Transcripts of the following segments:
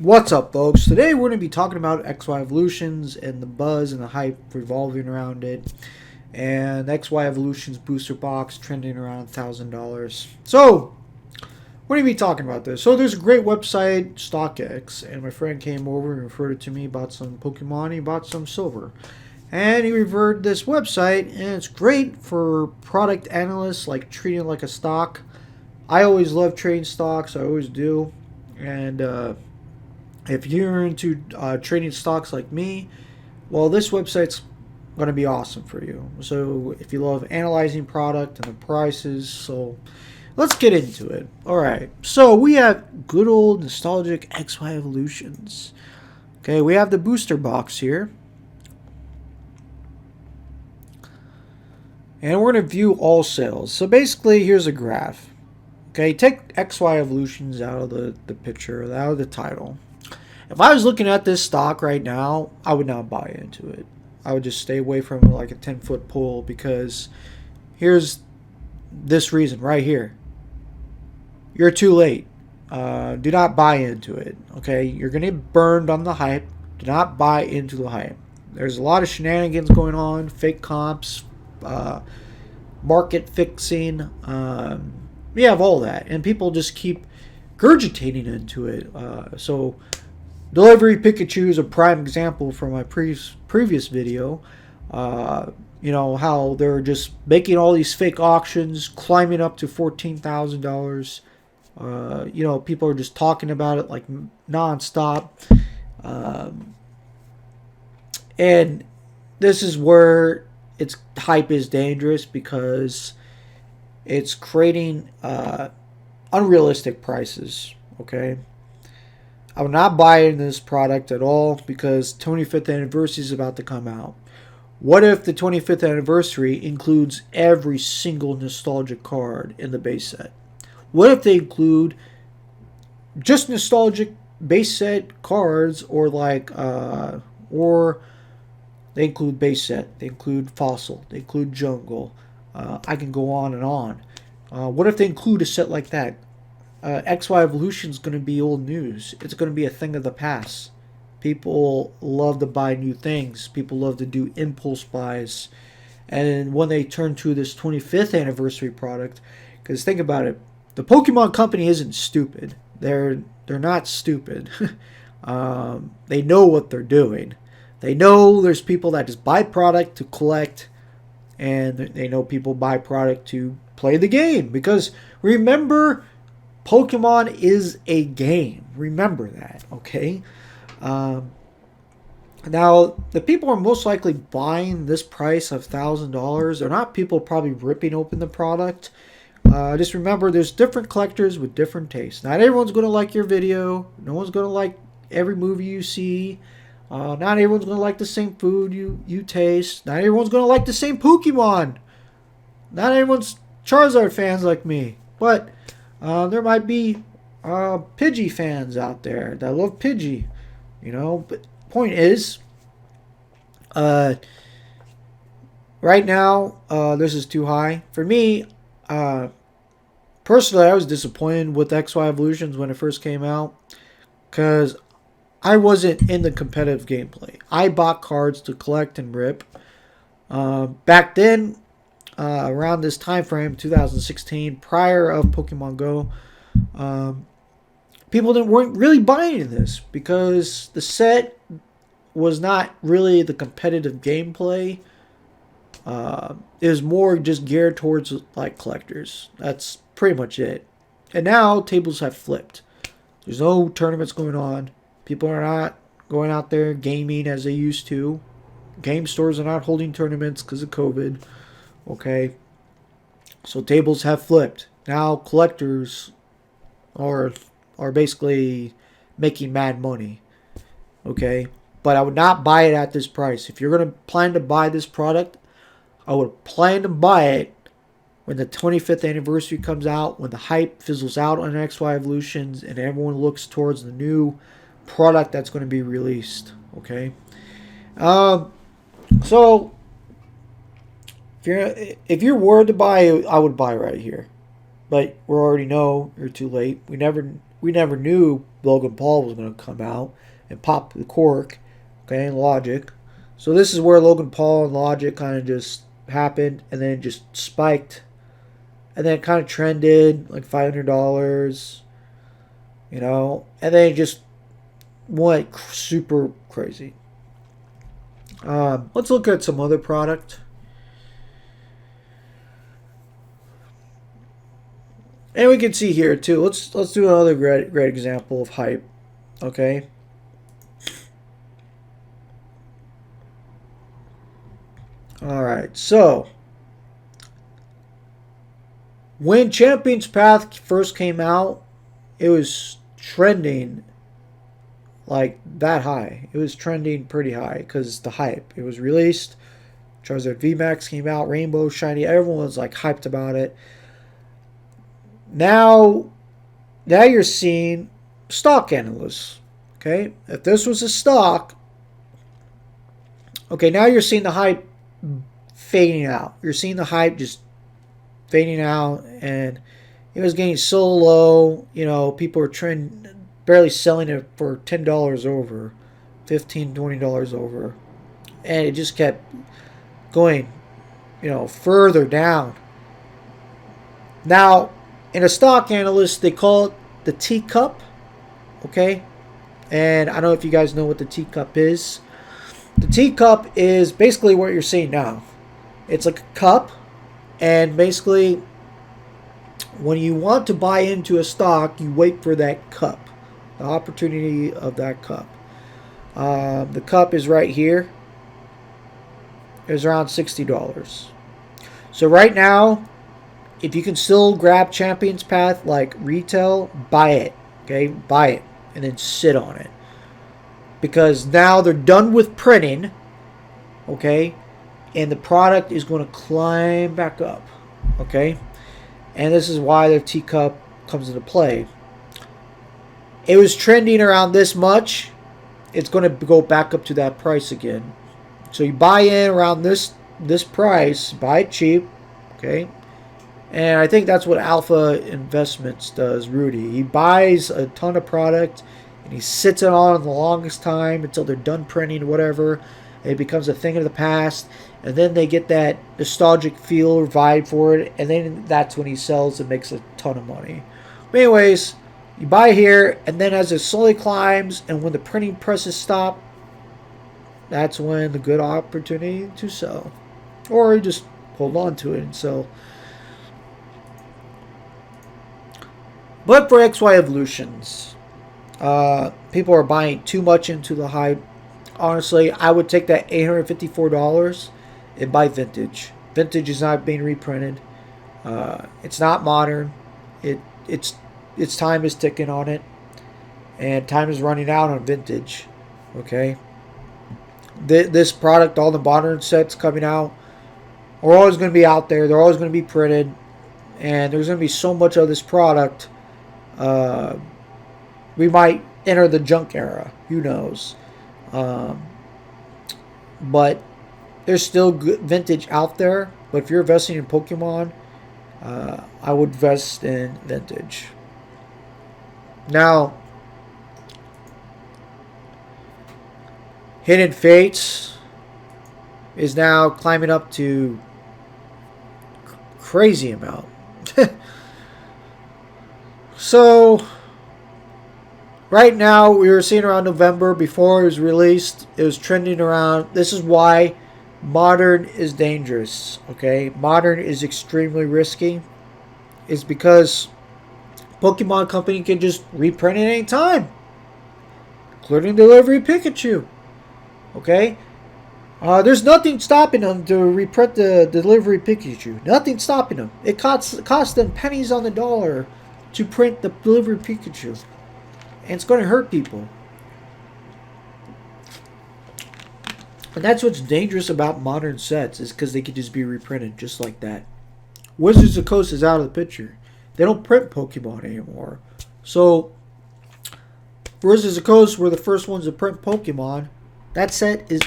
What's up, folks? Today we're going to be talking about XY Evolutions and the buzz and the hype revolving around it, and XY Evolutions booster box trending around $1,000. So, we're going to be talking about this. So, there's a great website, StockX, and my friend came over and referred it to me, bought some Pokemon, he bought some silver. And he referred this website, and it's great for product analysts, like treating it like a stock. I always love trading stocks, I always do. And, if you're into trading stocks like me, well, this website's going to be awesome for you. So if you love analyzing product and the prices, so let's get into it. All right. So we have good old nostalgic XY Evolutions. Okay, we have the booster box here. And we're going to view all sales. So basically, here's a graph. Okay, take XY Evolutions out of the picture, out of the title. If I was looking at this stock right now, I would not buy into it. I would just stay away from like a 10-foot pull because here's this reason right here. You're too late. Do not buy into it. Okay, you're going to get burned on the hype. Do not buy into the hype. There's a lot of shenanigans going on, fake comps, market fixing. We have all that, and people just keep gurgitating into it. So Delivery Pikachu is a prime example from my previous video. You know, how they're just making all these fake auctions, climbing up to $14,000. You know, people are just talking about it like nonstop. And this is where its hype is dangerous because it's creating unrealistic prices, okay? I would not buy into this product at all because 25th anniversary is about to come out. What if the 25th anniversary includes every single nostalgic card in the base set? What if they include just nostalgic base set cards, or or they include base set, they include fossil, they include jungle. I can go on and on. What if they include a set like that? XY Evolution is going to be old news. It's going to be a thing of the past. People love to buy new things. People love to do impulse buys. And when they turn to this 25th anniversary product, because think about it, the Pokemon Company isn't stupid. They're not stupid. They know what they're doing. They know there's people that just buy product to collect, and they know people buy product to play the game. Because remember, Pokemon is a game. Remember that, okay? Now, the people are most likely buying this price of $1,000. They're not people probably ripping open the product. Just remember, there's different collectors with different tastes. Not everyone's going to like your video. No one's going to like every movie you see. Not everyone's going to like the same food you taste. Not everyone's going to like the same Pokemon. Not everyone's Charizard fans like me. But there might be Pidgey fans out there that love Pidgey, you know. But point is, right now, this is too high for me. Personally, I was disappointed with XY Evolutions when it first came out because I wasn't in the competitive gameplay. I bought cards to collect and rip. Back then, around this time frame, 2016, prior of Pokemon Go, people weren't really buying this because the set was not really the competitive gameplay. It was more just geared towards like collectors. That's pretty much it. And now tables have flipped. There's no tournaments going on. People are not going out there gaming as they used to. Game stores are not holding tournaments because of COVID. Okay, so tables have flipped. Now collectors are basically making mad money. Okay, but I would not buy it at this price. If you're gonna plan to buy this product, I would plan to buy it when the 25th anniversary comes out, when the hype fizzles out on XY Evolutions, and everyone looks towards the new product that's going to be released. Okay, so if you're worried to buy, I would buy right here. But we already know you're too late. We never we never knew Logan Paul was going to come out and pop the cork, okay, Logic. So this is where Logan Paul and Logic kind of just happened, and then it just spiked, and then it kind of trended like $500, you know, and then it just went super crazy. Let's look at some other product. And we can see here too. Let's do another great example of hype. Okay. All right. So when Champion's Path first came out, it was trending like that high. It was trending pretty high because the hype. It was released. Charizard VMAX came out. Rainbow, shiny. Everyone was like hyped about it. Now you're seeing stock analysts. Okay, if this was a stock, okay, now you're seeing the hype fading out. You're seeing the hype just fading out, and it was getting so low. You know, people were barely selling it for $10 over, $15, $20 over, and it just kept going, you know, further down. Now, in a stock analyst, they call it the teacup, okay? And I don't know if you guys know what the teacup is. The teacup is basically what you're seeing now. It's like a cup, and basically, when you want to buy into a stock, you wait for that cup, the opportunity of that cup. The cup is right here. It's around $60. So right now, if you can still grab Champion's Path like retail, buy it. Okay, buy it and then sit on it, because now they're done with printing. Okay, and the product is going to climb back up. Okay, and this is why the teacup comes into play. It was trending around this much. It's going to go back up to that price again. So you buy in around this price, buy it cheap. Okay. And I think that's what Alpha Investments does, Rudy. He buys a ton of product, and he sits it on the longest time until they're done printing or whatever. And it becomes a thing of the past. And then they get that nostalgic feel or vibe for it. And then that's when he sells and makes a ton of money. But anyways, you buy here, and then as it slowly climbs, and when the printing presses stop, that's when the good opportunity to sell. Or you just hold on to it and sell. But for XY Evolutions, people are buying too much into the hype. Honestly, I would take that $854 and buy vintage. Vintage is not being reprinted. It's not modern. Its time is ticking on it, and time is running out on vintage. Okay, this product, all the modern sets coming out, are always going to be out there. They're always going to be printed, and there's going to be so much of this product. We might enter the junk era. Who knows? But there's still good vintage out there. But if you're investing in Pokemon, I would invest in vintage. Now, Hidden Fates is now climbing up to crazy amount. So, right now, we were seeing around November, before it was released, it was trending around. This is why modern is dangerous, okay? Modern is extremely risky. It's because Pokemon Company can just reprint it any time, including Delivery Pikachu, okay? There's nothing stopping them to reprint the Delivery Pikachu. Nothing stopping them. It costs them pennies on the dollar to print the Delivery Pikachu. And it's going to hurt people. And that's what's dangerous about modern sets, is because they could just be reprinted just like that. Wizards of the Coast is out of the picture. They don't print Pokemon anymore. So, Wizards of the Coast were the first ones to print Pokemon. That set is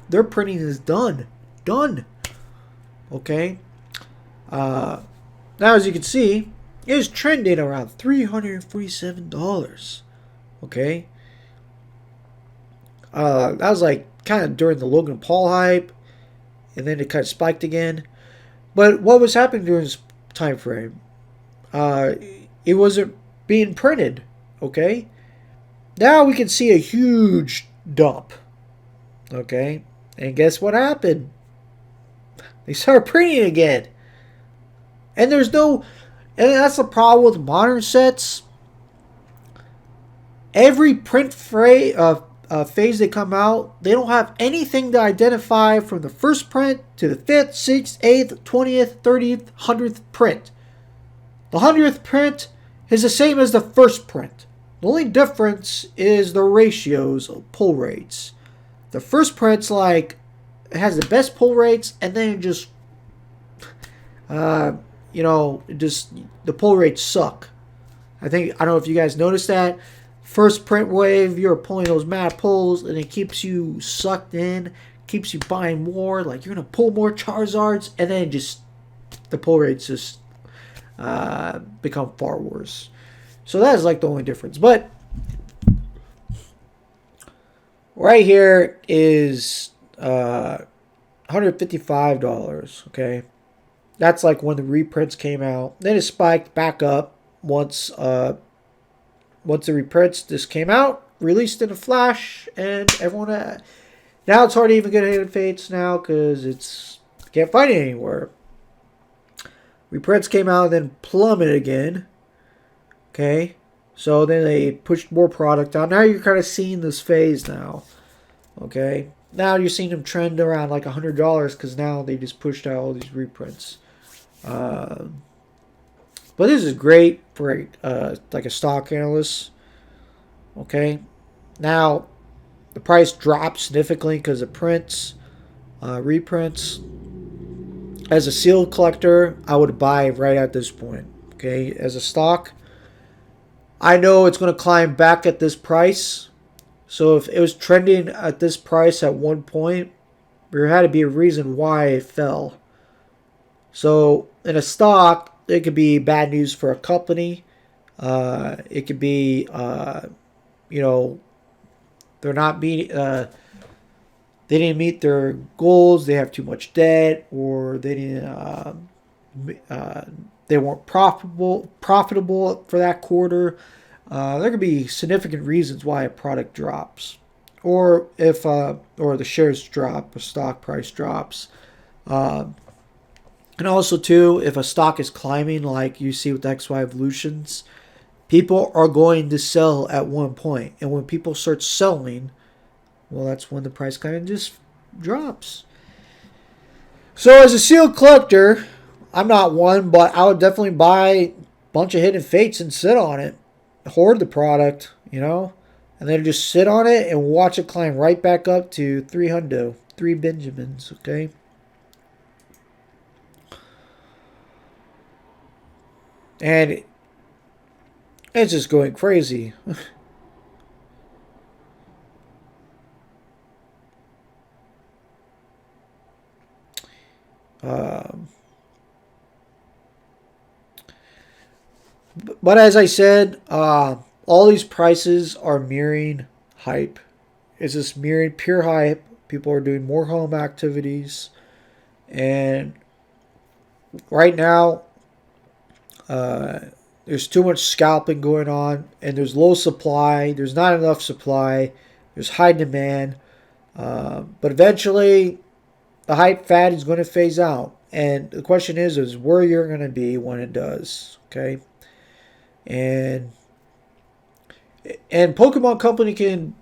their printing is done. Done. Okay. Now, as you can see, It was trending around $347. Okay. That was like kind of during the Logan Paul hype, and then it kind of spiked again. But what was happening during this time frame? Uh, it wasn't being printed. Okay. Now we can see a huge dump. Okay. And guess what happened? They started printing again. And there's no. And that's the problem with modern sets. Every print phase they come out, they don't have anything to identify from the first print to the 5th, 6th, 8th, 20th, 30th, 100th print. The 100th print is the same as the first print. The only difference is the ratios of pull rates. The first print's like, it has the best pull rates, and then it just, just the pull rates suck. I don't know if you guys noticed that. First print wave, you're pulling those mad pulls, and it keeps you sucked in, keeps you buying more. Like, you're going to pull more Charizards, and then just the pull rates just become far worse. So that is like the only difference. But right here is $155. Okay, that's like when the reprints came out. Then it spiked back up once the reprints just came out, released in a flash, and everyone now it's hard to even get Hidden Fates now because it's can't find it anywhere. Reprints came out and then plummeted again. Okay, so then they pushed more product out. Now you're kind of seeing this phase now. Okay, now you're seeing them trend around like $100 because now they just pushed out all these reprints. But this is great for like a stock analyst. Okay, now the price dropped significantly because of prints, reprints. As a sealed collector, I would buy right at this point. Okay, as a stock, I know it's going to climb back at this price. So if it was trending at this price at one point, there had to be a reason why it fell. So in a stock, it could be bad news for a company. It could be, they're not meeting, they didn't meet their goals. They have too much debt, or they didn't, they weren't profitable for that quarter. There could be significant reasons why a product drops, or if or the shares drop, or stock price drops. And also too, if a stock is climbing, like you see with XY Evolutions, people are going to sell at one point, and when people start selling, well, that's when the price kind of just drops. So as a sealed collector, I'm not one, but I would definitely buy a bunch of Hidden Fates and sit on it, hoard the product, and then just sit on it and watch it climb right back up to 3 Benjamins. Okay. And it's just going crazy. But as I said, all these prices are mirroring hype. It's just mirroring pure hype. People are doing more home activities. And right now, there's too much scalping going on, and there's low supply. There's not enough supply. There's high demand. But eventually, the hype fad is going to phase out. And the question is where you're going to be when it does. Okay? And Pokemon Company can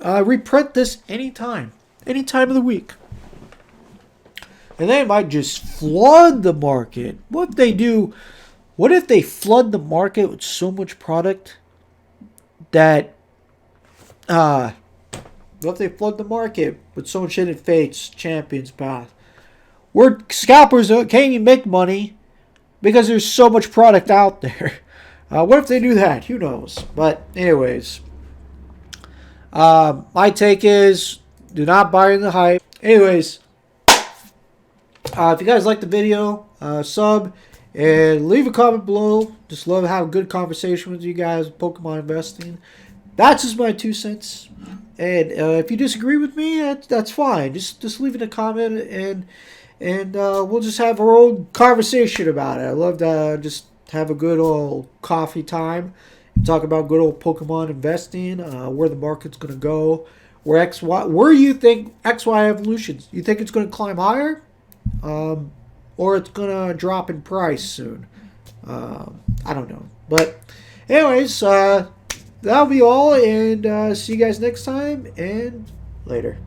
reprint this any time of the week. And they might just flood the market. What if they do? What if they flood the market with so much product that what if they flood the market with so much Hidden Fates, Champions Path, where scalpers can't even make money because there's so much product out there? What if they do that? Who knows? But anyways, my take is do not buy in the hype. Anyways, if you guys like the video, sub And leave a comment below. Just love having a good conversation with you guys, Pokemon investing. That's just my 2 cents. And if you disagree with me, that's fine. Just leave it a comment, and we'll just have our own conversation about it. I love to just have a good old coffee time and talk about good old Pokemon investing, where the market's going to go, where you think XY evolutions. You think it's going to climb higher, or it's going to drop in price soon? I don't know, but anyways, that'll be all, and see you guys next time, and later.